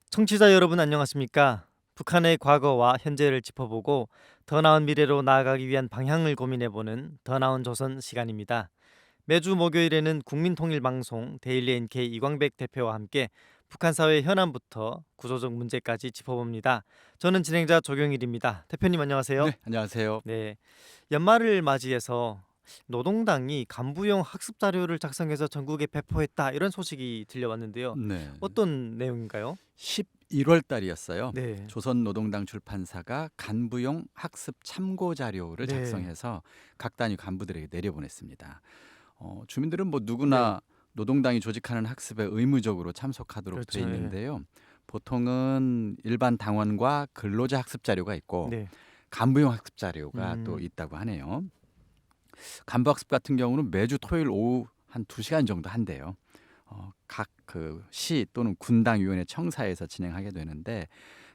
청취자 여러분 안녕하십니까? 북한의 과거와 현재를 짚어보고 더 나은 미래로 나아가기 위한 방향을 고민해보는 더 나은 조선 시간입니다. 매주 목요일에는 국민통일방송 데일리 NK 이광백 대표와 함께 북한 사회 현안부터 구조적 문제까지 짚어봅니다. 저는 진행자 조경일입니다. 대표님 안녕하세요. 네, 안녕하세요. 네, 연말을 맞이해서 노동당이 간부용 학습 자료를 작성해서 전국에 배포했다 이런 소식이 들려왔는데요. 네. 어떤 내용인가요? 11월 달이었어요. 네. 조선노동당 출판사가 간부용 학습 참고 자료를 네. 작성해서 각 단위 간부들에게 내려보냈습니다. 주민들은 뭐 네. 누구나 노동당이 조직하는 학습에 의무적으로 참석하도록 돼 그렇죠. 예. 있는데요. 보통은 일반 당원과 근로자 학습 자료가 있고 네. 간부용 학습 자료가 또 음. 있다고 하네요. 간부 학습 같은 경우는 매주 토요일 오후 한 2시간 정도 한대요. 각 그 시 또는 군당위원회 청사에서 진행하게 되는데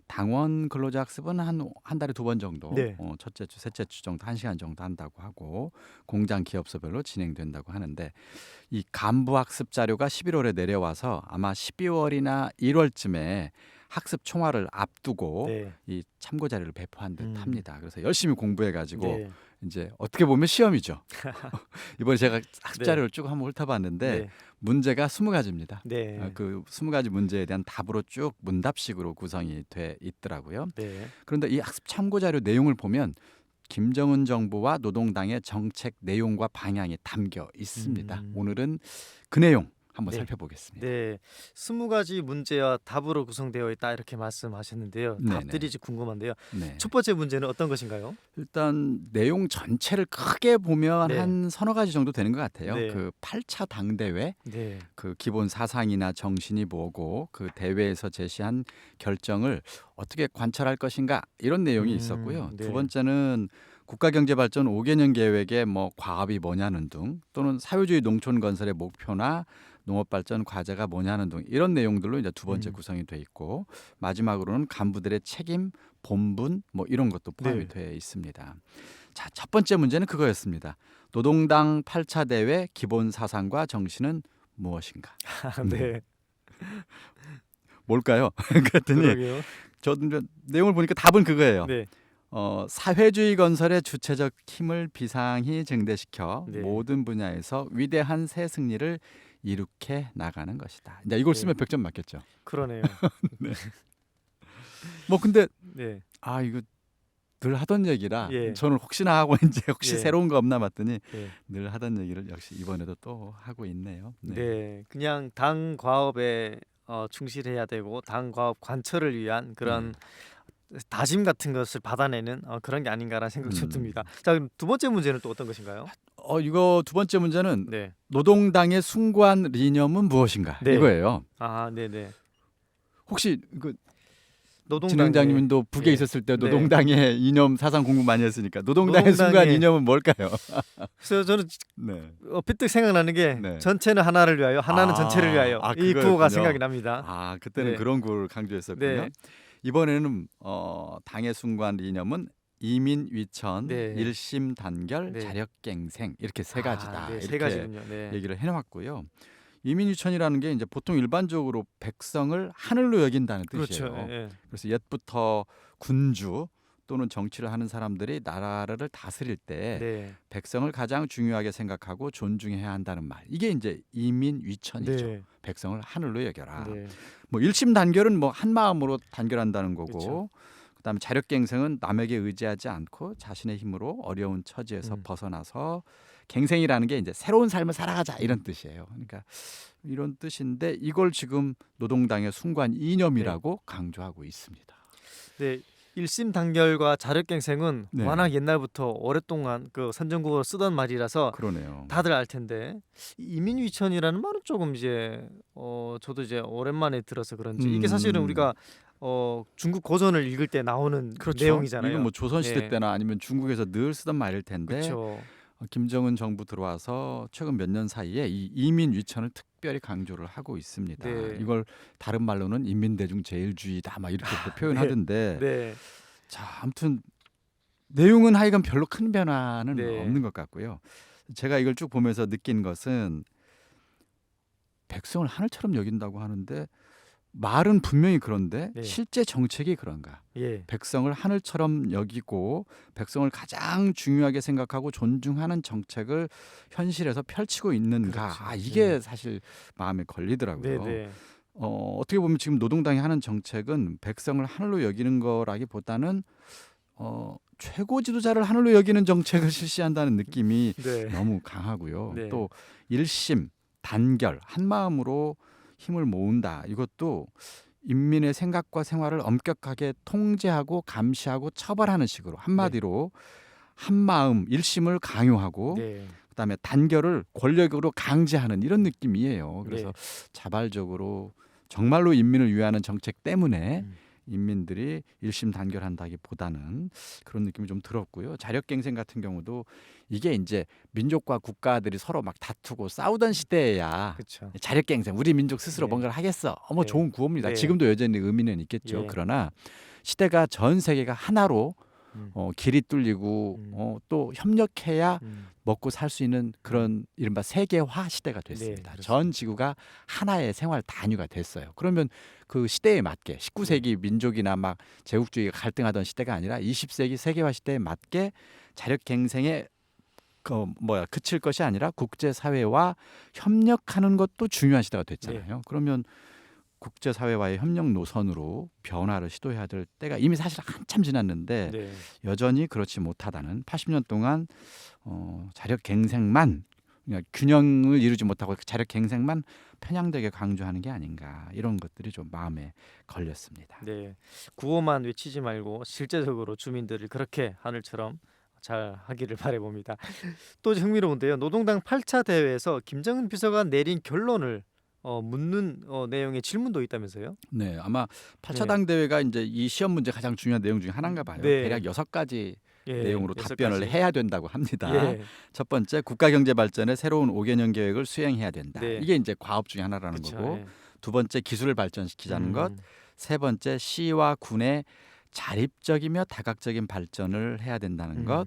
당원 근로자 학습은 한 달에 2번 정도 네. 첫째 주, 셋째 주 정도 1시간 정도 한다고 하고 공장 기업소별로 진행된다고 하는데 이 간부 학습 자료가 11월에 내려와서 아마 12월이나 1월쯤에 학습 총화를 앞두고 네. 이 참고 자료를 배포한 음. 듯합니다. 그래서 열심히 공부해 가지고 네. 이제 어떻게 보면 시험이죠. 이번에 제가 학습 네. 자료를 쭉 한번 훑어봤는데 네. 문제가 20가지입니다. 네. 그 20가지 문제에 대한 답으로 쭉 문답식으로 구성이 돼 있더라고요. 네. 그런데 이 학습 참고 자료 내용을 보면 김정은 정부와 노동당의 정책 내용과 방향이 담겨 있습니다. 음. 오늘은 그 내용 한번 네. 살펴보겠습니다. 네. 20가지 문제와 답으로 구성되어 있다 이렇게 말씀하셨는데요. 네네. 답들이 궁금한데요. 네. 첫 번째 문제는 어떤 것인가요? 일단 내용 전체를 크게 보면 네. 한 서너 가지 정도 되는 것 같아요. 네. 그 8차 당대회 네. 그 기본 사상이나 정신이 뭐고 그 대회에서 제시한 결정을 어떻게 관철할 것인가 이런 내용이 있었고요. 두 네. 번째는 국가경제발전 5개년 계획의 뭐 과업이 뭐냐는 등 또는 사회주의 농촌 건설의 목표나 농업발전 과제가 뭐냐는 등 이런 내용들로 이제 두 번째 음. 구성이 돼 있고 마지막으로는 간부들의 책임, 본분 뭐 이런 것도 포함이 네. 돼 있습니다. 자, 첫 번째 문제는 그거였습니다. 노동당 8차 대회 기본 사상과 정신은 무엇인가? 네. 네. 뭘까요? 그랬더니 그러게요. 저도 이제 내용을 보니까 답은 그거예요. 네. 사회주의 건설의 주체적 힘을 비상히 증대시켜 네. 모든 분야에서 위대한 새 승리를 이룩해 나가는 것이다. 이제 이걸 네. 쓰면 100점 맞겠죠. 그러네요. 뭐 근데 네. 이거 늘 하던 얘기라 예. 저는 혹시나 하고 이제 혹시 예. 새로운 거 없나 봤더니 예. 늘 하던 얘기를 역시 이번에도 또 하고 있네요. 네. 네. 그냥 당 과업에 충실해야 되고 당 과업 관철을 위한 네. 그런 다짐 같은 것을 받아내는 그런 게 아닌가라는 생각이 좀 듭니다. 음. 자, 그럼 두 번째 문제는 또 어떤 것인가요? 이거 두 번째 문제는 네. 노동당의 숭고한 이념은 무엇인가 네. 이거예요. 아, 네네. 혹시 그 노동당의 진행자님도 북에 예. 있었을 때 네. 노동당의 이념 사상 공부 많이 했으니까 노동당의 숭고한 노동당의 이념은 뭘까요? 그래서 저는 네. 삐뜩 생각나는 게 네. 전체는 하나를 위하여, 하나는 전체를 위하여 이 구호가 그거였군요. 생각이 납니다. 그때는 네. 그런 구호를 강조했었군요. 네. 이번에는 당의 숭고한 이념은 이민 위천, 네. 일심 단결, 네. 자력갱생 이렇게 세 가지다. 네, 세 이렇게 가지군요. 네. 얘기를 해놓았고요. 이민유천이라는 게 이제 보통 일반적으로 백성을 하늘로 여긴다는 그렇죠. 뜻이에요. 예. 그래서 옛부터 군주 또는 정치를 하는 사람들이 나라를 다스릴 때 네. 백성을 가장 중요하게 생각하고 존중해야 한다는 말. 이게 이제 이민위천이죠. 네. 백성을 하늘로 여겨라. 네. 뭐 일심단결은 뭐 한 마음으로 단결한다는 거고. 그렇죠. 그다음에 자력갱생은 남에게 의지하지 않고 자신의 힘으로 어려운 처지에서 음. 벗어나서 갱생이라는 게 이제 새로운 삶을 살아가자 이런 뜻이에요. 그러니까 이런 뜻인데 이걸 지금 노동당의 숭고한 이념이라고 강조하고 있습니다. 네. 일심단결과 자력갱생은 네. 워낙 옛날부터 오랫동안 그 선전국어로 쓰던 말이라서 그러네요. 다들 알 텐데 이민위천이라는 말은 조금 이제 저도 이제 오랜만에 들어서 그런지 이게 사실은 우리가 중국 고전을 읽을 때 나오는 그렇죠. 내용이잖아요. 이건 뭐 조선시대 네. 때나 아니면 중국에서 늘 쓰던 말일 텐데 그렇죠. 김정은 정부 들어와서 최근 몇 년 사이에 이 이민 위천을 특별히 강조를 하고 있습니다. 네. 이걸 다른 말로는 인민대중 제일주의다 막 이렇게 또 표현하던데 네. 자, 아무튼 내용은 하여간 별로 큰 변화는 네. 없는 것 같고요. 제가 이걸 쭉 보면서 느낀 것은 백성을 하늘처럼 여긴다고 하는데 말은 분명히 그런데 네. 실제 정책이 그런가? 예. 백성을 하늘처럼 여기고 백성을 가장 중요하게 생각하고 존중하는 정책을 현실에서 펼치고 있는가? 그렇죠. 이게 네. 사실 마음에 걸리더라고요. 네네. 어떻게 보면 지금 노동당이 하는 정책은 백성을 하늘로 여기는 거라기보다는 최고 지도자를 하늘로 여기는 정책을 실시한다는 느낌이 네. 너무 강하고요. 네. 또 일심, 단결, 한 마음으로 힘을 모은다. 이것도 인민의 생각과 생활을 엄격하게 통제하고 감시하고 처벌하는 식으로 한마디로 한 마음, 일심을 강요하고 네. 그다음에 단결을 권력으로 강제하는 이런 느낌이에요. 그래서 네. 자발적으로 정말로 인민을 위하는 정책 때문에 음. 인민들이 일심단결한다기보다는 그런 느낌이 좀 들었고요. 자력갱생 같은 경우도 이게 이제 민족과 국가들이 서로 막 다투고 싸우던 시대에야 그렇죠. 자력갱생 우리 민족 스스로 네. 뭔가를 하겠어. 네. 좋은 구호입니다. 네. 지금도 여전히 의미는 있겠죠. 예. 그러나 시대가 전 세계가 하나로 음. 길이 뚫리고 또 협력해야 음. 먹고 살 수 있는 그런 이른바 세계화 시대가 됐습니다. 그렇습니다. 전 지구가 하나의 생활 단위가 됐어요. 그러면 그 시대에 맞게 19세기 민족이나 막 제국주의가 갈등하던 시대가 아니라 20세기 세계화 시대에 맞게 자력갱생에 그칠 것이 아니라 국제사회와 협력하는 것도 중요한 시대가 됐잖아요. 그러면 국제사회와의 협력 노선으로 변화를 시도해야 될 때가 이미 사실 한참 지났는데 네. 여전히 그렇지 못하다는 80년 동안 자력갱생만 그냥 균형을 이루지 못하고 자력갱생만 편향되게 강조하는 게 아닌가 이런 것들이 좀 마음에 걸렸습니다. 네. 구호만 외치지 말고 실제적으로 주민들을 그렇게 하늘처럼 잘 하기를 바라봅니다. 또 흥미로운데요. 노동당 8차 대회에서 김정은 비서가 내린 결론을 묻는 내용의 질문도 있다면서요? 네, 아마 8차 네. 당대회가 이제 이 시험 문제 가장 중요한 내용 중에 하나인가 봐요. 네. 대략 6가지 예. 내용으로 여섯 답변을 가지. 해야 된다고 합니다. 예. 첫 번째, 국가경제 발전의 새로운 5개년 계획을 수행해야 된다. 네. 이게 이제 과업 중에 하나라는 그쵸. 거고, 예. 두 번째, 기술을 발전시키자는 것, 세 번째, 시와 군의 자립적이며 다각적인 발전을 해야 된다는 것,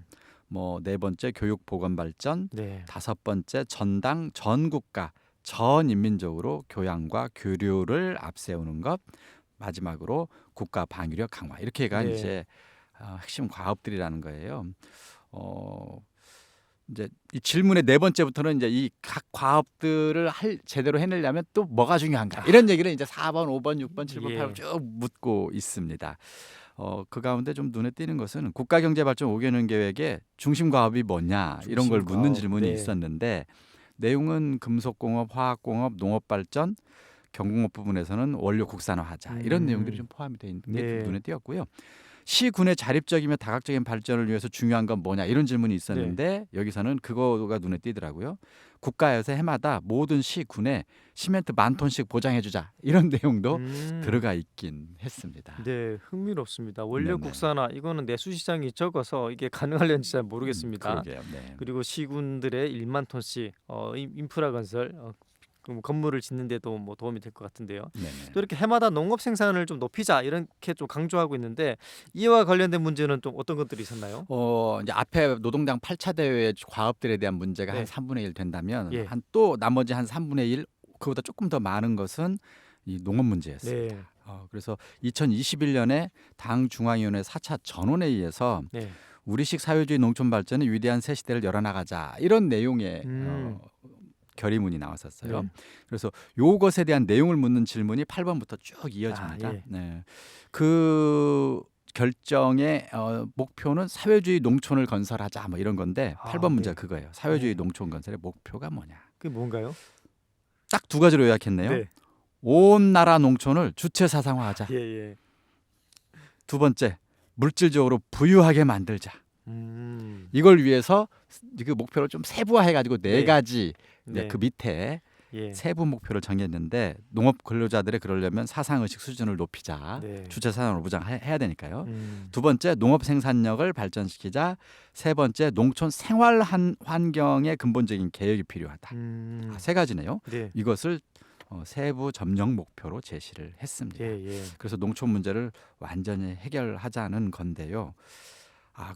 네 번째, 교육 보건 발전, 네. 다섯 번째, 전당 전국가 전 인민적으로 교양과 교류를 앞세우는 것, 마지막으로 국가 방위력 강화. 이렇게가 네. 이제 핵심 과업들이라는 거예요. 이제 이 질문의 네 번째부터는 이제 이 각 과업들을 제대로 해내려면 또 뭐가 중요한가 이런 얘기를 이제 4번, 5번, 6번, 7번, 예. 8번 쭉 묻고 있습니다. 그 가운데 좀 눈에 띄는 것은 국가경제발전 5개년 계획의 중심 과업이 뭐냐 이런 걸 중심 묻는 과업, 질문이 네. 있었는데 내용은 금속공업, 화학공업, 농업발전, 경공업 부분에서는 원료 국산화하자 이런 내용들이 좀 포함이 되어 있는 게 네. 눈에 띄었고요. 시군의 자립적이며 다각적인 발전을 위해서 중요한 건 뭐냐 이런 질문이 있었는데 여기서는 그거가 눈에 띄더라고요. 국가에서 해마다 모든 시군에 시멘트 10,000톤씩 보장해주자 이런 내용도 들어가 있긴 했습니다. 네, 흥미롭습니다. 원료 네네. 국산화 이거는 내수 시장이 적어서 이게 가능할는지 잘 모르겠습니다. 그러게요. 네. 그리고 시군들의 1만 톤씩 인프라 건설 그 건물을 짓는데도 뭐 도움이 될 것 같은데요. 네네. 또 이렇게 해마다 농업 생산을 좀 높이자 이렇게 좀 강조하고 있는데 이와 관련된 문제는 좀 어떤 것들이 있었나요? 이제 앞에 노동당 8차 대회 과업들에 대한 문제가 네. 한 3분의 1 된다면 예. 한 또 나머지 한 3분의 1 그보다 조금 더 많은 것은 이 농업 문제였습니다. 네. 그래서 2021년에 당 중앙위원회 4차 전원회의에서 네. 우리식 사회주의 농촌 발전의 위대한 새 시대를 열어나가자 이런 내용의 결의문이 나왔었어요. 네. 그래서 요것에 대한 내용을 묻는 질문이 8번부터 쭉 이어집니다. 예. 네. 그 결정의 목표는 사회주의 농촌을 건설하자 뭐 이런 건데 8번 문제가 네. 그거예요. 사회주의 농촌 건설의 목표가 뭐냐. 그게 뭔가요? 딱 두 가지로 요약했네요. 네. 온 나라 농촌을 주체 사상화하자. 예. 두 번째, 물질적으로 부유하게 만들자. 음. 이걸 위해서 그 목표를 좀 세부화해가지고 네 네. 가지 네. 그 밑에 예. 세부 목표를 정했는데 농업 근로자들의 그러려면 사상의식 수준을 높이자. 네. 주체 사상으로 무장해야 되니까요. 음. 두 번째, 농업 생산력을 발전시키자. 세 번째, 농촌 생활 환경의 근본적인 개혁이 필요하다. 세 가지네요. 네. 이것을 세부 점령 목표로 제시를 했습니다. 예. 그래서 농촌 문제를 완전히 해결하자는 건데요.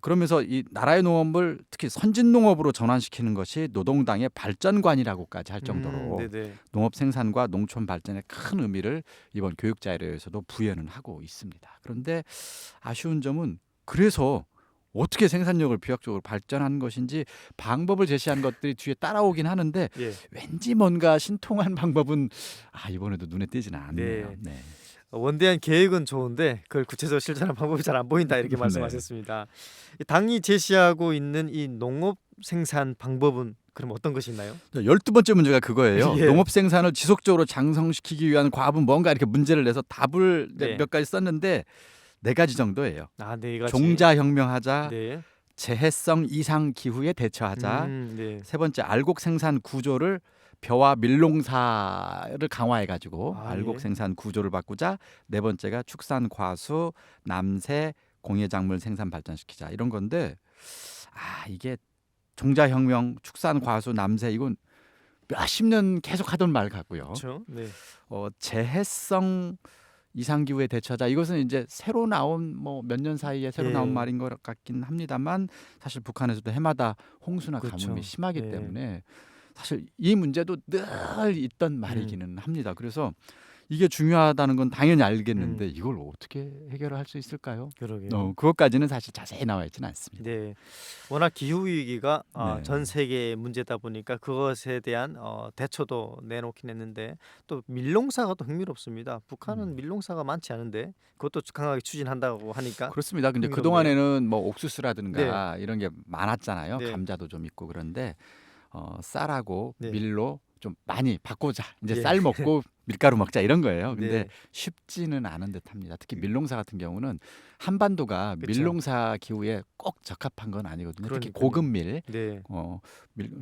그러면서 이 나라의 농업을 특히 선진 농업으로 전환시키는 것이 노동당의 발전관이라고까지 할 정도로 네네. 농업 생산과 농촌 발전에 큰 의미를 이번 교육 자료에서도 부여는 하고 있습니다. 그런데 아쉬운 점은 그래서 어떻게 생산력을 비약적으로 발전하는 것인지 방법을 제시한 것들이 뒤에 따라오긴 하는데 예. 왠지 뭔가 신통한 방법은 이번에도 눈에 띄지는 않네요. 네. 원대한 계획은 좋은데 그걸 구체적으로 실천하는 방법이 잘 안 보인다 이렇게 네. 말씀하셨습니다. 이 당이 제시하고 있는 이 농업 생산 방법은 그럼 어떤 것이 있나요? 12번째 문제가 그거예요. 예. 농업 생산을 지속적으로 장성시키기 위한 과업은 뭔가 이렇게 문제를 내서 답을 네. 몇 가지 썼는데 4가지 정도예요. 네 가지. 종자혁명하자, 네. 재해성 이상 기후에 대처하자, 네. 세 번째 알곡 생산 구조를 벼와 밀농사를 강화해가지고 알곡 예. 생산 구조를 바꾸자. 네 번째가 축산 과수, 남새, 공예작물 생산 발전시키자 이런 건데 이게 종자혁명, 축산 과수, 남새 이건 몇십 년 계속 하던 말 같고요. 그렇죠. 네. 재해성 이상기후에 대처하자 이것은 이제 새로 나온 몇 년 사이에 새로 예. 나온 말인 것 같긴 합니다만 사실 북한에서도 해마다 홍수나 그렇죠. 가뭄이 심하기 네. 때문에 사실 이 문제도 늘 있던 말이기는 합니다. 그래서 이게 중요하다는 건 당연히 알겠는데 이걸 어떻게 해결할 수 있을까요? 그러게요. 그것까지는 사실 자세히 나와 있지는 않습니다. 네. 워낙 기후 위기가 네. 전 세계의 문제다 보니까 그것에 대한 대처도 내놓긴 했는데 또 밀농사가 또 흥미롭습니다. 북한은 밀농사가 많지 않은데 그것도 강하게 추진한다고 하니까 그렇습니다. 근데 흥미롭네요. 그동안에는 옥수수라든가 이런 게 많았잖아요. 네. 감자도 좀 있고 그런데 쌀하고 네. 밀로 좀 많이 바꾸자. 이제 예. 쌀 먹고 밀가루 먹자 이런 거예요. 근데 네. 쉽지는 않은 듯합니다. 특히 밀농사 같은 경우는 한반도가 그쵸. 밀농사 기후에 꼭 적합한 건 아니거든요. 특히 그러니까요. 고급밀, 네.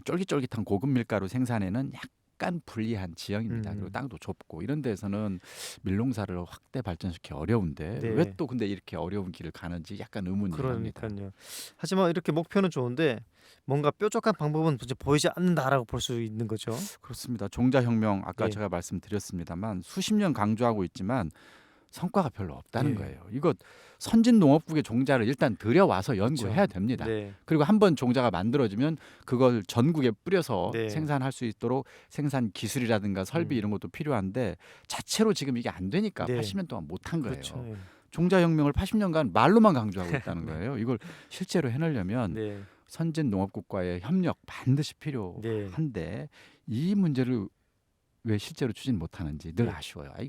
쫄깃쫄깃한 고급 밀가루 생산에는 약간 불리한 지형입니다. 그리고 음. 땅도 좁고 이런 데서는 밀농사를 확대 발전시키기 어려운데 네. 왜 또 근데 이렇게 어려운 길을 가는지 약간 의문이 합니다. 그러니까요. 하지만 이렇게 목표는 좋은데 뭔가 뾰족한 방법은 이제 보이지 않는다라고 볼 수 있는 거죠. 그렇습니다. 종자혁명 아까 네. 제가 말씀드렸습니다만 수십 년 강조하고 있지만 성과가 별로 없다는 예. 거예요. 이거 선진 농업국의 종자를 일단 들여와서 연구해야 그렇죠. 됩니다. 네. 그리고 한번 종자가 만들어지면 그걸 전국에 뿌려서 네. 생산할 수 있도록 생산 기술이라든가 설비 이런 것도 필요한데 자체로 지금 이게 안 되니까 네. 80년 동안 못한 거예요. 그렇죠. 예. 종자혁명을 80년간 말로만 강조하고 있다는 거예요. 이걸 실제로 해내려면 네. 선진 농업국과의 협력 반드시 네. 필요한데 이 문제를 왜 실제로 추진 못하는지 늘 네. 아쉬워요. 네.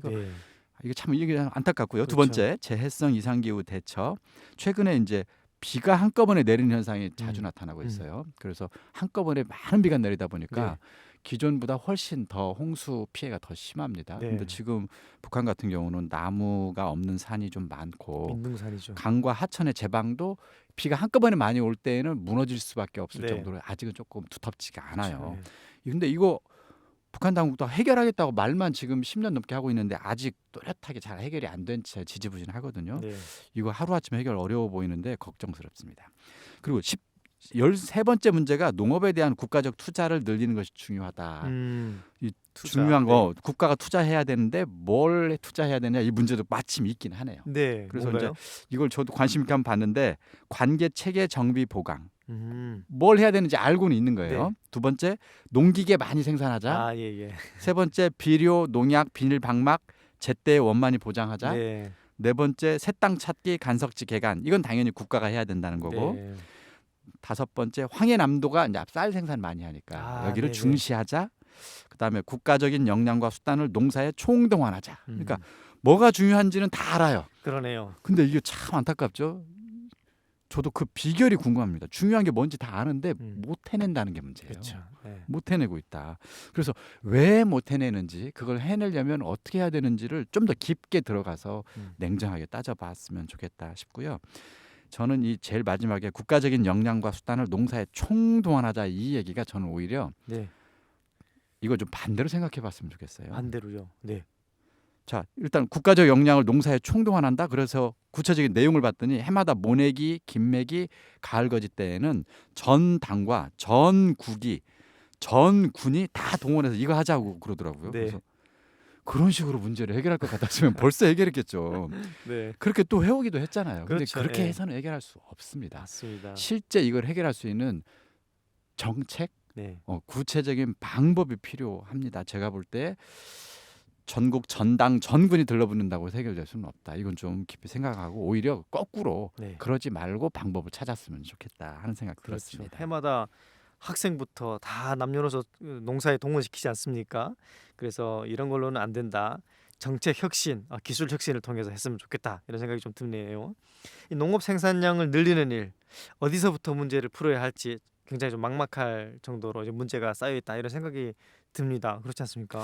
이게 참 이게 안타깝고요. 두 그렇죠. 번째 재해성 이상기후 대처. 최근에 이제 비가 한꺼번에 내리는 현상이 자주 나타나고 있어요. 그래서 한꺼번에 많은 비가 내리다 보니까 기존보다 훨씬 더 홍수 피해가 더 심합니다. 네. 근데 지금 북한 같은 경우는 나무가 없는 산이 좀 많고 민둥산이죠. 강과 하천의 제방도 비가 한꺼번에 많이 올 때에는 무너질 수밖에 없을 네. 정도로 아직은 조금 두텁지가 않아요. 그렇죠. 근데 이거 북한 당국도 해결하겠다고 말만 지금 10년 넘게 하고 있는데 아직 또렷하게 잘 해결이 안 된 채 지지부진하거든요. 네. 이거 하루아침에 해결 어려워 보이는데 걱정스럽습니다. 그리고 13번째 문제가 농업에 대한 국가적 투자를 늘리는 것이 중요하다. 이 투자. 중요한 거 국가가 투자해야 되는데 뭘 투자해야 되냐 이 문제도 마침 있긴 하네요. 네. 그래서 뭔가요? 이걸 저도 관심 있게 한번 봤는데 관계 체계 정비 보강 음. 뭘 해야 되는지 알고는 있는 거예요. 네. 두 번째 농기계 많이 생산하자. 예. 세 번째 비료, 농약, 비닐 방막 제때 원만히 보장하자. 네. 네 번째 새 땅 찾기, 간석지 개간 이건 당연히 국가가 해야 된다는 거고. 네. 다섯 번째 황해남도가 이제 쌀 생산 많이 하니까 여기를 네네. 중시하자. 그다음에 국가적인 역량과 수단을 농사에 총동원하자. 그러니까 음. 뭐가 중요한지는 다 알아요. 그러네요. 근데 이게 참 안타깝죠. 저도 그 비결이 궁금합니다. 중요한 게 뭔지 다 아는데 못 해낸다는 게 문제예요. 그렇죠. 네. 못 해내고 있다. 그래서 왜 못 해내는지 그걸 해내려면 어떻게 해야 되는지를 좀 더 깊게 들어가서 냉정하게 따져봤으면 좋겠다 싶고요. 저는 이 제일 마지막에 국가적인 역량과 수단을 농사에 총동원하자 이 얘기가 저는 오히려 네. 이거 좀 반대로 생각해봤으면 좋겠어요. 반대로요. 네. 자, 일단 국가적 역량을 농사에 총동원한다. 그래서 구체적인 내용을 봤더니 해마다 모내기, 김매기, 가을거지 때에는 전 당과 전 국이 전 군이 다 동원해서 이거 하자고 그러더라고요. 네. 그래서 그런 식으로 문제를 해결할 것 같았으면 벌써 해결했겠죠. 네, 그렇게 또 해오기도 했잖아요. 근데 그렇죠. 그렇게 예. 해서는 해결할 수 없습니다. 맞습니다. 실제 이걸 해결할 수 있는 정책, 네, 구체적인 방법이 필요합니다. 제가 볼 때 전국 전당 전군이 들러붙는다고 해서 해결될 수는 없다. 이건 좀 깊이 생각하고 오히려 거꾸로 네. 그러지 말고 방법을 찾았으면 좋겠다 하는 생각 그렇죠. 들었습니다. 해마다 학생부터 다 남녀노소 농사에 동원시키지 않습니까? 그래서 이런 걸로는 안 된다. 정책 혁신, 기술 혁신을 통해서 했으면 좋겠다. 이런 생각이 좀 드네요. 이 농업 생산량을 늘리는 일, 어디서부터 문제를 풀어야 할지 굉장히 좀 막막할 정도로 이제 문제가 쌓여 있다. 이런 생각이 듭니다. 그렇지 않습니까?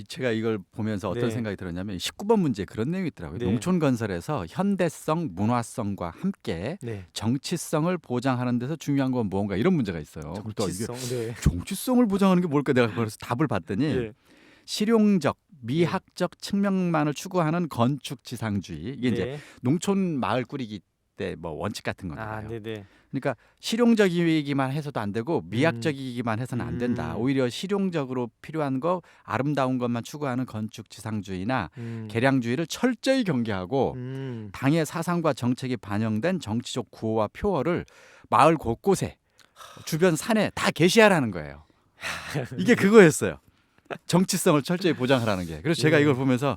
제가 이걸 보면서 어떤 네. 생각이 들었냐면 19번 문제에 그런 내용이 있더라고요. 네. 농촌 건설에서 현대성, 문화성과 함께 네. 정치성을 보장하는 데서 중요한 건 무언가 이런 문제가 있어요. 그러니까 이게 정치성. 네. 정치성을 보장하는 게 뭘까 내가 그래서 답을 봤더니 예. 실용적, 미학적 측면만을 추구하는 건축 지상주의. 이게 이제 네. 농촌 마을 꾸리기 때 뭐 원칙 같은 건가요? 아, 네네. 그러니까 실용적이기만 해서도 안 되고 미학적이기만 해서는 안 된다. 오히려 실용적으로 필요한 거, 아름다운 것만 추구하는 건축 지상주의나 계량주의를 철저히 경계하고 당의 사상과 정책이 반영된 정치적 구호와 표어를 마을 곳곳에 주변 산에 다 게시하라는 거예요. 이게 그거였어요. 정치성을 철저히 보장하라는 게. 그래서 제가 예. 이걸 보면서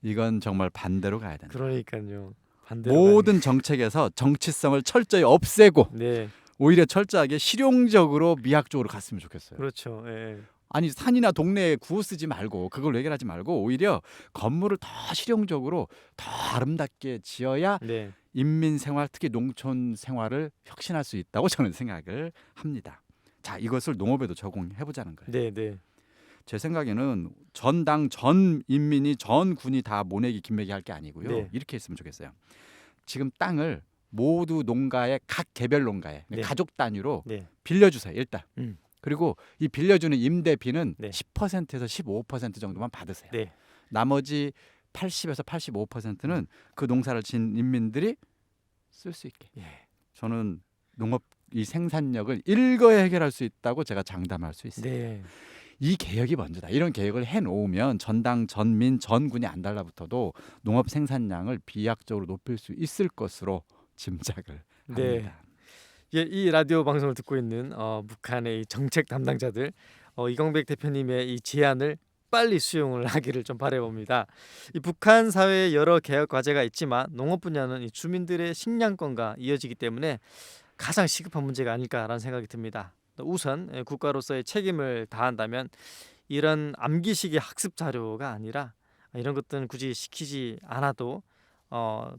이건 정말 반대로 가야 된다. 그러니까요. 반대로 모든 정책에서 정치성을 철저히 없애고 네. 오히려 철저하게 실용적으로 미학적으로 갔으면 좋겠어요. 그렇죠. 예. 아니 산이나 동네에 구호 쓰지 말고 그걸 해결하지 말고 오히려 건물을 더 실용적으로 더 아름답게 지어야 네. 인민 생활 특히 농촌 생활을 혁신할 수 있다고 저는 생각을 합니다. 자, 이것을 농업에도 적용해 보자는 거예요. 네, 네. 제 생각에는 전당 전 인민이 전 군이 다 모내기 김매기 할 게 아니고요. 네. 이렇게 했으면 좋겠어요. 지금 땅을 모두 농가의 각 개별 농가에 네. 가족 단위로 네. 빌려주세요. 일단. 음. 그리고 이 빌려주는 임대비는 네. 10%에서 15% 정도만 받으세요. 네. 나머지 80에서 85%는 그 농사를 진 인민들이 쓸 수 있게. 예. 저는 농업 이 생산력을 일거에 해결할 수 있다고 제가 장담할 수 있어요. 네. 이 개혁이 먼저다. 이런 개혁을 해놓으면 전당, 전민, 전군이 안 달라붙어도 농업 생산량을 비약적으로 높일 수 있을 것으로 짐작을 네. 합니다. 예, 이 라디오 방송을 듣고 있는 북한의 이 정책 담당자들 이광백 대표님의 이 제안을 빨리 수용을 하기를 좀 바라봅니다. 이 북한 사회에 여러 개혁 과제가 있지만 농업 분야는 이 주민들의 식량권과 이어지기 때문에 가장 시급한 문제가 아닐까라는 생각이 듭니다. 우선 국가로서의 책임을 다한다면 이런 암기식의 학습 자료가 아니라 이런 것들은 굳이 시키지 않아도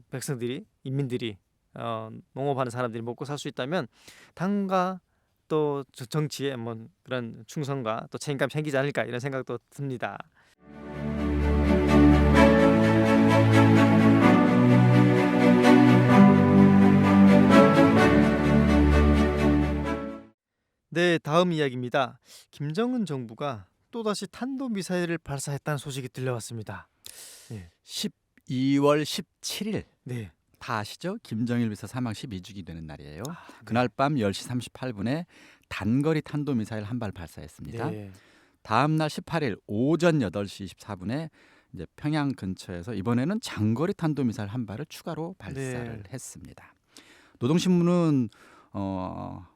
백성들이 인민들이 농업하는 사람들이 먹고 살 수 있다면 당과 또 정치에 뭐 그런 충성과 또 책임감이 생기지 않을까 이런 생각도 듭니다. 네, 다음 이야기입니다. 김정은 정부가 또다시 탄도미사일을 발사했다는 소식이 들려왔습니다. 12월 17일 네. 다 아시죠? 김정일 비서 사망 12주기 되는 날이에요. 네. 그날 밤 10시 38분에 단거리 탄도미사일 한 발 발사했습니다. 네. 다음 날 18일 오전 8시 24분에 이제 평양 근처에서 이번에는 장거리 탄도미사일 한 발을 추가로 발사를 네. 했습니다. 노동신문은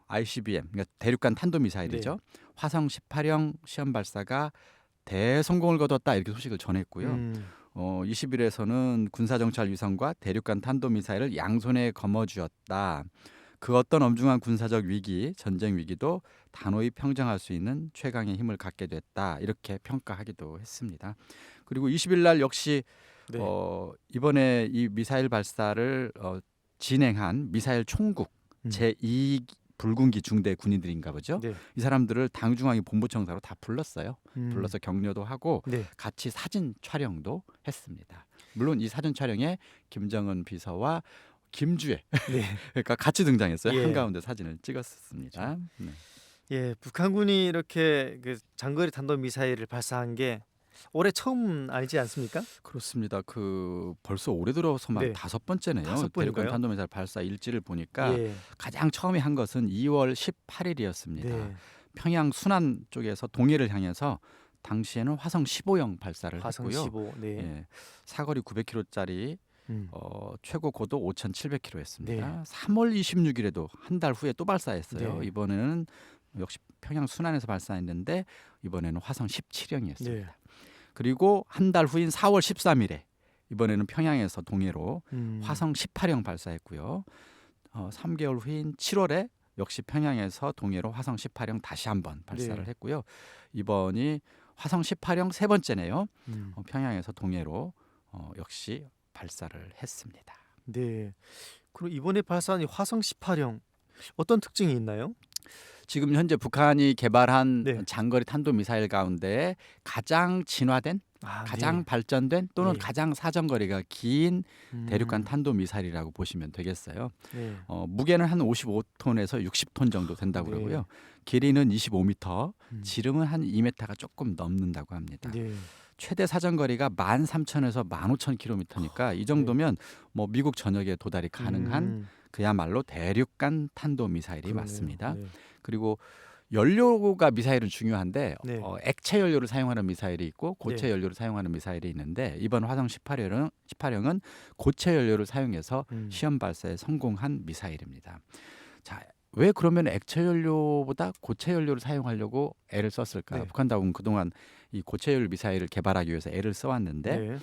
ICBM, 그러니까 대륙간 탄도미사일이죠. 화성 18형 시험 발사가 대성공을 거뒀다 이렇게 소식을 전했고요. 20일에서는 군사정찰 위성과 대륙간 탄도미사일을 양손에 거머쥐었다. 그 어떤 엄중한 군사적 위기, 전쟁 위기도 단호히 평정할 수 있는 최강의 힘을 갖게 됐다. 이렇게 평가하기도 했습니다. 그리고 20일 날 역시 네. 이번에 이 미사일 발사를 진행한 미사일 총국 제2 붉은기 중대 군인들인가 보죠. 네. 이 사람들을 당중앙위 본부청사로 다 불렀어요. 음. 불러서 격려도 하고 네. 같이 사진 촬영도 했습니다. 물론 이 사진 촬영에 김정은 비서와 김주애 네. 그러니까 같이 등장했어요. 예. 한가운데 사진을 찍었습니다. 네. 예, 북한군이 이렇게 그 장거리 탄도 미사일을 발사한 게 올해 처음 아니지 않습니까? 그렇습니다. 그 벌써 올해 들어서만 네. 5번째네요. 다섯 번인가요? 대륙간 탄도미사일 발사 일지를 보니까 예. 가장 처음에 한 것은 2월 18일이었습니다. 네. 평양 순안 쪽에서 동해를 향해서 당시에는 화성 15형 발사를 화성 했고요. 15. 네. 예, 사거리 900km짜리 음. 최고 고도 5,700km였습니다. 네. 3월 26일에도 한 달 후에 또 발사했어요. 네. 이번에는 역시 평양 순안에서 발사했는데 이번에는 화성 17형이었습니다. 네. 그리고 한 달 후인 4월 13일에 이번에는 평양에서 동해로 화성 18형 발사했고요. 3개월 후인 7월에 역시 평양에서 동해로 화성 18형 다시 한번 발사를 네. 했고요. 이번이 화성 18형 세 번째네요. 음. 평양에서 동해로 역시 발사를 했습니다. 네. 그리고 이번에 발사한 이 화성 18형 어떤 특징이 있나요? 지금 현재 북한이 개발한 네. 장거리 탄도 미사일 가운데 가장 진화된, 가장 발전된 또는 네. 가장 사정거리가 긴 네. 대륙간 탄도 미사일이라고 보시면 되겠어요. 네. 무게는 한 55톤에서 60톤 정도 된다고 네. 그러고요. 길이는 25m, 음. 지름은 한 2m가 조금 넘는다고 합니다. 네. 최대 사정거리가 13,000에서 15,000km니까 이 정도면 뭐 미국 전역에 도달이 가능한 그야말로 대륙간 탄도 미사일이 그러네요. 맞습니다. 네. 그리고 연료가 미사일은 중요한데 네. 액체 연료를 사용하는 미사일이 있고 고체 네. 연료를 사용하는 미사일이 있는데 이번 화성 18형은 고체 연료를 사용해서 시험 발사에 성공한 미사일입니다. 자, 왜 그러면 액체 연료보다 고체 연료를 사용하려고 애를 썼을까? 네. 북한당은 그동안 이 고체 연료 미사일을 개발하기 위해서 애를 써왔는데 네.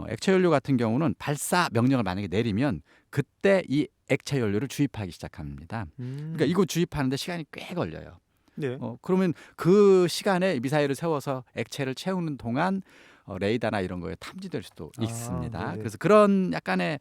액체 연료 같은 경우는 발사 명령을 만약에 내리면 그때 이 액체 연료를 주입하기 시작합니다. 그러니까 이거 주입하는데 시간이 꽤 걸려요. 네. 그러면 그 시간에 미사일을 세워서 액체를 채우는 동안 레이더나 이런 거에 탐지될 수도 있습니다. 네네. 그래서 그런 약간의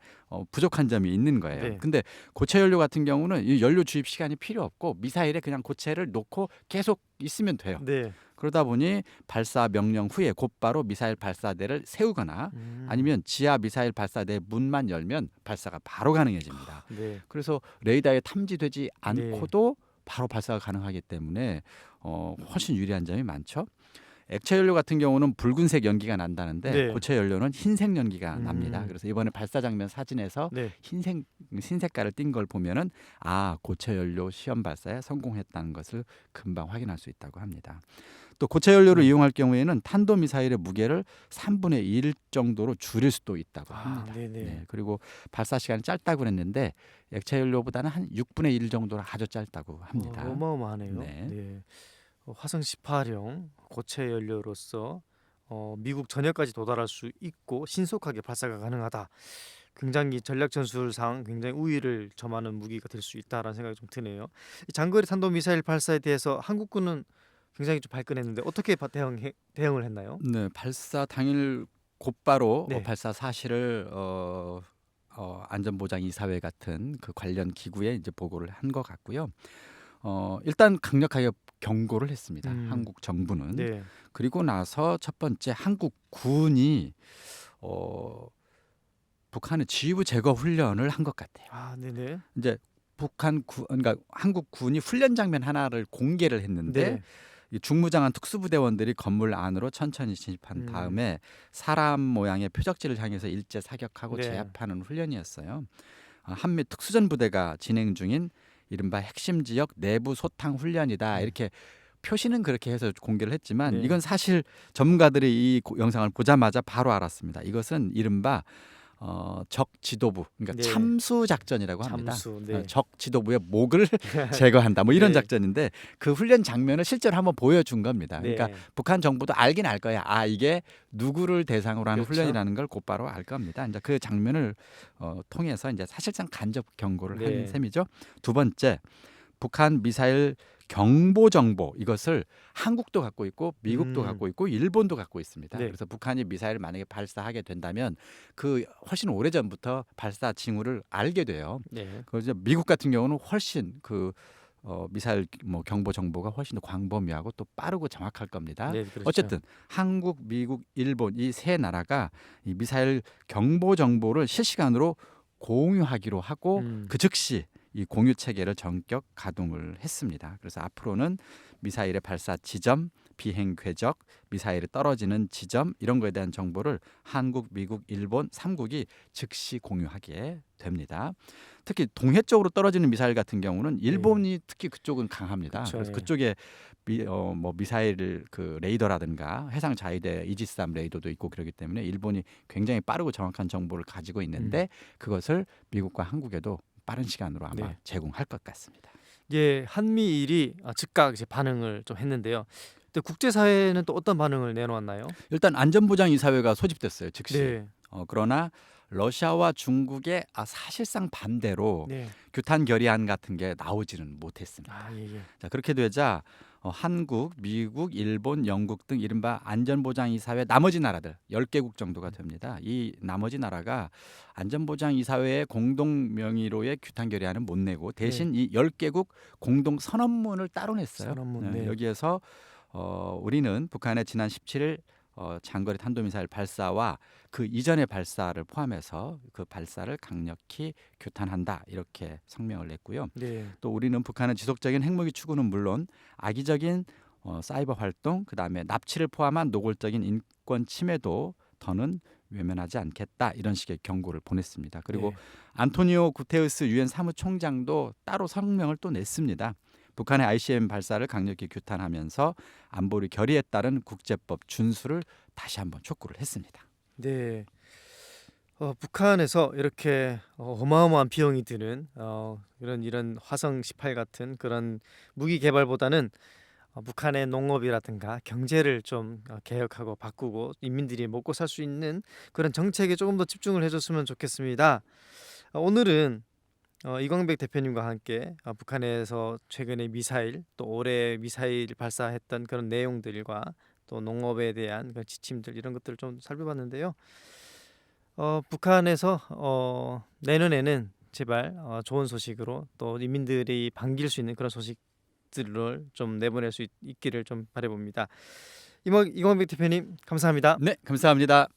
부족한 점이 있는 거예요. 네. 근데 고체 연료 같은 경우는 이 연료 주입 시간이 필요 없고 미사일에 그냥 고체를 놓고 계속 있으면 돼요. 네. 그러다 보니 발사 명령 후에 곧바로 미사일 발사대를 세우거나 아니면 지하 미사일 발사대 문만 열면 발사가 바로 가능해집니다. 네. 그래서 레이더에 탐지되지 않고도 바로 발사가 가능하기 때문에 훨씬 유리한 점이 많죠. 액체 연료 같은 경우는 붉은색 연기가 난다는데 네. 고체 연료는 흰색 연기가 납니다. 그래서 이번에 발사 장면 사진에서 네. 흰색깔을 띈 걸 보면은 고체 연료 시험 발사에 성공했다는 것을 금방 확인할 수 있다고 합니다. 또 고체 연료를 이용할 경우에는 탄도 미사일의 무게를 3분의 1 정도로 줄일 수도 있다고 합니다. 네네. 네, 그리고 발사 시간이 짧다고 그랬는데 액체 연료보다는 한 6분의 1 정도로 아주 짧다고 합니다. 어마어마하네요. 네. 네. 화성 18형 고체 연료로서 미국 전역까지 도달할 수 있고 신속하게 발사가 가능하다. 굉장히 전략 전술상 굉장히 우위를 점하는 무기가 될 수 있다라는 생각이 좀 드네요. 이 장거리 탄도 미사일 발사에 대해서 한국군은 굉장히 좀 발끈했는데 어떻게 대응을 했나요? 네, 발사 당일 곧바로 네. 발사 사실을 안전보장이사회 같은 그 관련 기구에 이제 보고를 한 것 같고요. 일단 강력하게 경고를 했습니다. 한국 정부는. 네. 그리고 나서 첫 번째 한국군이 북한의 지휘부 제거 훈련을 한 것 같아요. 네네. 이제 그러니까 한국군이 훈련 장면 하나를 공개를 했는데 네. 이 중무장한 특수부대원들이 건물 안으로 천천히 진입한 다음에 사람 모양의 표적지를 향해서 일제 사격하고 네. 제압하는 훈련이었어요. 한미 특수전 부대가 진행 중인 이른바 핵심 지역 내부 소탕 훈련이다. 이렇게 표시는 그렇게 해서 공개를 했지만 네. 이건 사실 전문가들이 이 영상을 보자마자 바로 알았습니다. 이것은 이른바 적 지도부, 그러니까 네. 참수 작전이라고 합니다. 참수. 네. 적 지도부의 목을 제거한다. 뭐 이런 네. 작전인데 그 훈련 장면을 실제로 한번 보여준 겁니다. 네. 그러니까 북한 정부도 알긴 알 거야. 이게 누구를 대상으로 하는 그렇죠. 훈련이라는 걸 곧바로 알 겁니다. 이제 그 장면을 통해서 이제 사실상 간접 경고를 네. 한 셈이죠. 두 번째, 북한 미사일 경보 정보 이것을 한국도 갖고 있고 미국도 갖고 있고 일본도 갖고 있습니다. 네. 그래서 북한이 미사일을 만약에 발사하게 된다면 그 훨씬 오래 전부터 발사 징후를 알게 돼요. 네. 그래서 미국 같은 경우는 훨씬 그 미사일 경보 정보가 훨씬 더 광범위하고 또 빠르고 정확할 겁니다. 네, 그렇죠. 어쨌든 한국, 미국, 일본 이 세 나라가 이 미사일 경보 정보를 실시간으로 공유하기로 하고 그 즉시 이 공유 체계를 전격 가동을 했습니다. 그래서 앞으로는 미사일의 발사 지점, 비행 궤적, 미사일이 떨어지는 지점 이런 거에 대한 정보를 한국, 미국, 일본 3국이 즉시 공유하게 됩니다. 특히 동해 쪽으로 떨어지는 미사일 같은 경우는 일본이 특히 그쪽은 강합니다. 그쵸, 그래서 예. 그쪽에 뭐 미사일 그 레이더라든가 해상 자위대 이지스함 레이더도 있고 그렇기 때문에 일본이 굉장히 빠르고 정확한 정보를 가지고 있는데 그것을 미국과 한국에도 빠른 시간으로 아마 네. 제공할 것 같습니다. 예, 한미일이 즉각 이제 반응을 좀 했는데요. 근데 국제사회는 또 어떤 반응을 내놓았나요? 일단 안전보장이사회가 소집됐어요. 즉시. 네, 그러나 러시아와 중국의 사실상 반대로 네, 규탄 결의안 같은 게 나오지는 못했습니다. 예. 자, 그렇게 되자 한국, 미국, 일본, 영국 등 이른바 안전보장이사회 나머지 나라들 10개국 정도가 됩니다. 이 나머지 나라가 안전보장이사회의 공동 명의로의 규탄 결의안은 못 내고 대신 이 10개국 공동 선언문을 따로 냈어요. 선언문, 네. 여기에서 우리는 북한의 지난 17일 장거리 탄도미사일 발사와 그 이전의 발사를 포함해서 그 발사를 강력히 규탄한다 이렇게 성명을 냈고요. 네, 또 우리는 북한의 지속적인 핵무기 추구는 물론 악의적인 사이버 활동, 그다음에 납치를 포함한 노골적인 인권 침해도 더는 외면하지 않겠다 이런 식의 경고를 보냈습니다. 그리고 네. 안토니오 구테우스 유엔 사무총장도 따로 성명을 또 냈습니다. 북한의 ICBM 발사를 강력히 규탄하면서 안보리 결의에 따른 국제법 준수를 다시 한번 촉구를 했습니다. 네. 북한에서 이렇게 어마어마한 비용이 드는 이런 화성 18 같은 그런 무기 개발보다는 북한의 농업이라든가 경제를 좀 개혁하고 바꾸고 인민들이 먹고 살 수 있는 그런 정책에 조금 더 집중을 해줬으면 좋겠습니다. 오늘은 이광백 대표님과 함께 북한에서 최근에 미사일 또 올해 미사일 발사했던 그런 내용들과 또 농업에 대한 그런 지침들 이런 것들을 좀 살펴봤는데요. 북한에서 내년에는 제발 좋은 소식으로 또 인민들이 반길 수 있는 그런 소식들을 좀 내보낼 수 있기를 좀 바라봅니다. 이광백 대표님 감사합니다. 네, 감사합니다.